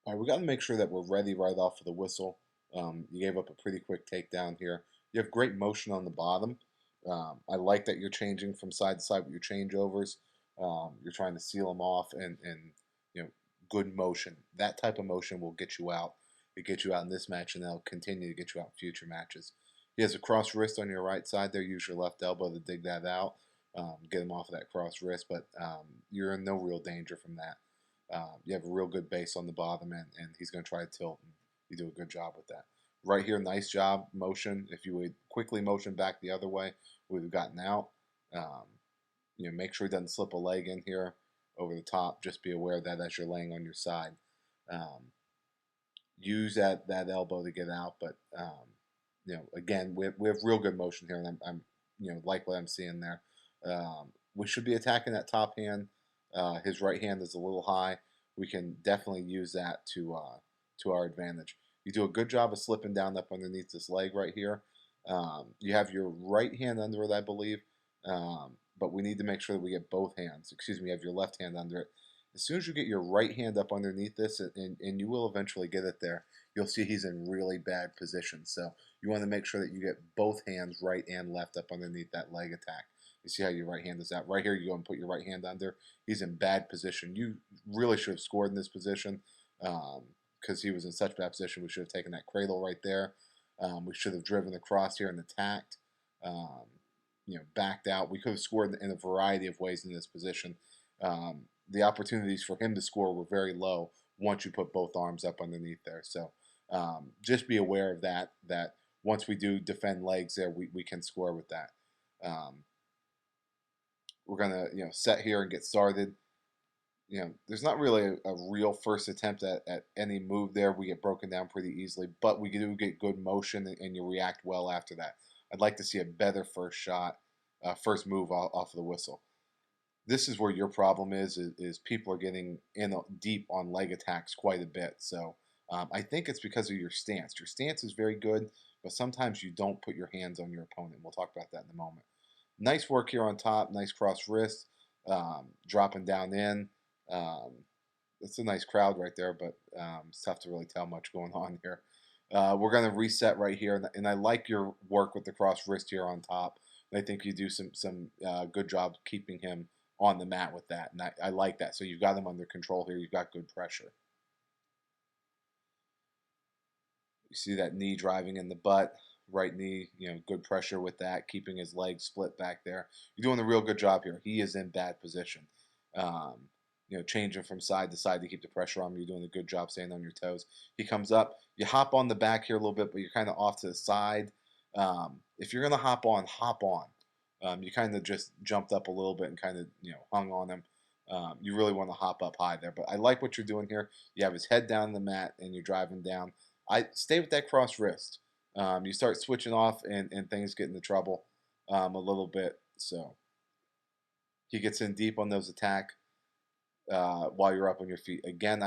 All right, we got to make sure that we're ready right off of the whistle. You gave up a pretty quick takedown here. You have great motion on the bottom. I like that you're changing from side to side with your changeovers. You're trying to seal them off and you know good motion. That type of motion will get you out. It gets you out in this match, and they'll continue to get you out in future matches. He has a cross wrist on your right side there. Use your left elbow to dig that out. Get him off of that cross wrist, but you're in no real danger from that. You have a real good base on the bottom, and he's going to try to tilt, and you do a good job with that. Right here, nice job, motion. If you would quickly motion back the other way, we would have gotten out. Um, make sure he doesn't slip a leg in here over the top. Just be aware of that as you're laying on your side. Um, Use that elbow to get out, but again, we have real good motion here, and I'm like what I'm seeing there. We should be attacking that top hand. His right hand is a little high. We can definitely use that to our advantage. You do a good job of slipping down up underneath this leg right here. You have your right hand under it, I believe, but we need to make sure that we get both hands. Excuse me, you have your left hand under it. As soon as you get your right hand up underneath this, and you will eventually get it there, you'll see he's in really bad position. So you want to make sure that you get both hands, right and left, up underneath that leg attack. You see how your right hand is out. Right here, you go and put your right hand under. He's in bad position. You really should have scored in this position because he was in such bad position. We should have taken that cradle right there. We should have driven across here and attacked. Um, Backed out. We could have scored in a variety of ways in this position. The opportunities for him to score were very low once you put both arms up underneath there. So just be aware of that. That once we do defend legs there, we can score with that. Um, we're gonna set here and get started. There's not really a real first attempt at any move there. We get broken down pretty easily, but we do get good motion and you react well after that. I'd like to see a better first shot, first move off of the whistle. This is where your problem is people are getting in deep on leg attacks quite a bit. So I think it's because of your stance. Your stance is very good, but sometimes you don't put your hands on your opponent. We'll talk about that in a moment. Nice work here on top. Nice cross wrist, dropping down in. Um, it's a nice crowd right there, but it's tough to really tell much going on here. We're going to reset right here, and I like your work with the cross wrist here on top. I think you do some good job keeping him on the mat with that, and I like that. So you've got him under control here. You've got good pressure. You see that knee driving in the butt, right knee, good pressure with that, keeping his legs split back there. You're doing a real good job here. He is in bad position. Um, changing from side to side to keep the pressure on him. You're doing a good job staying on your toes. He comes up. You hop on the back here a little bit, but you're kind of off to the side. If you're going to hop on, hop on. You kind of just jumped up a little bit and kind of hung on him. You really want to hop up high there, but I like what you're doing here. You have his head down the mat and you're driving down. I stay with that cross wrist. You start switching off and things get into trouble a little bit. So he gets in deep on those attack while you're up on your feet. Again,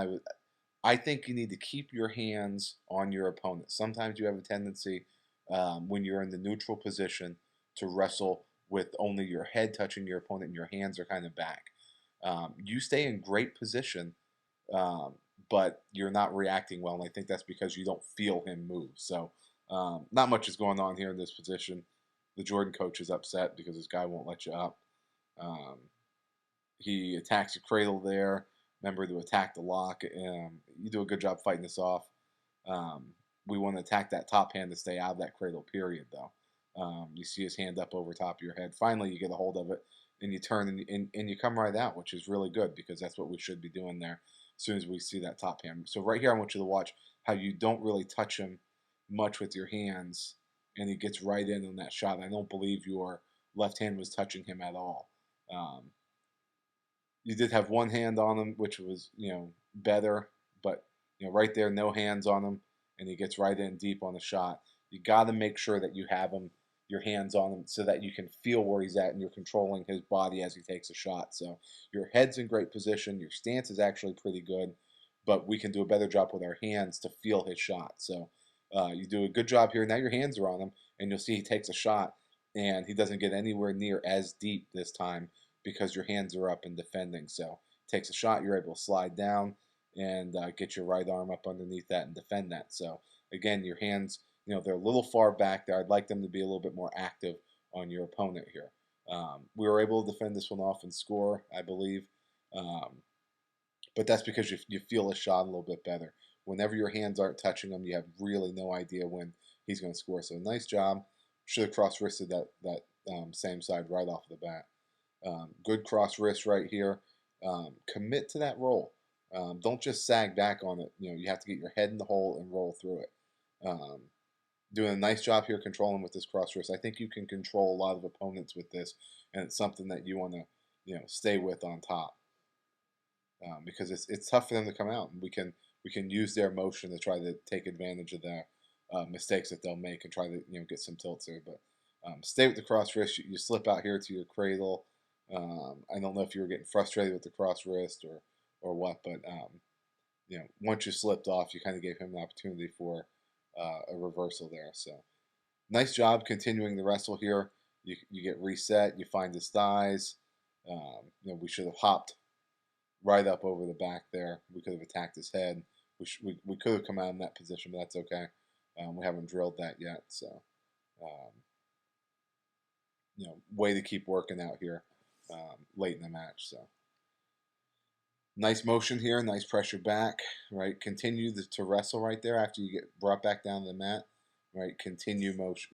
I think you need to keep your hands on your opponent. Sometimes you have a tendency when you're in the neutral position to wrestle with only your head touching your opponent and your hands are kind of back. You stay in great position, but you're not reacting well, and I think that's because you don't feel him move. So not much is going on here in this position. The Jordan coach is upset because this guy won't let you up. Um, he attacks the cradle there. Remember to attack the lock. You do a good job fighting this off. We want to attack that top hand to stay out of that cradle, period, though. You see his hand up over top of your head. Finally, you get a hold of it, and you turn and you come right out, which is really good because that's what we should be doing there as soon as we see that top hand. So right here, I want you to watch how you don't really touch him much with your hands, and he gets right in on that shot. I don't believe your left hand was touching him at all. Um, you did have one hand on him, which was better, but right there, no hands on him, and he gets right in deep on the shot. You got to make sure that you have him, your hands on him, so that you can feel where he's at and you're controlling his body as he takes a shot. So your head's in great position, your stance is actually pretty good, but we can do a better job with our hands to feel his shot. So you do a good job here. Now your hands are on him, and you'll see he takes a shot, and he doesn't get anywhere near as deep this time because your hands are up and defending. So takes a shot, you're able to slide down. and get your right arm up underneath that and defend that. So again, your hands, they're a little far back there. I'd like them to be a little bit more active on your opponent here. We were able to defend this one off and score, I believe. But that's because you feel a shot a little bit better. Whenever your hands aren't touching him, you have really no idea when he's going to score. So nice job. Should have cross wristed that same side right off the bat. Good cross wrist right here. Commit to that roll. Don't just sag back on it. You have to get your head in the hole and roll through it. Um, Doing a nice job here controlling with this cross wrist. I think you can control a lot of opponents with this, and it's something that you want to stay with on top, because it's tough for them to come out, and we can use their motion to try to take advantage of their mistakes that they'll make and try to get some tilts there. But stay with the cross wrist. You slip out here to your cradle. I don't know if you were getting frustrated with the cross wrist or what, but once you slipped off, you kind of gave him an opportunity for a reversal there. So nice job continuing the wrestle here. You get reset. You find his thighs. We should have hopped right up over the back there. We could have attacked his head. We could have come out in that position, but that's okay. We haven't drilled that yet, so um, way to keep working out here late in the match. So nice motion here, nice pressure back. Right, continue to wrestle right there after you get brought back down to the mat. Right, continue motion,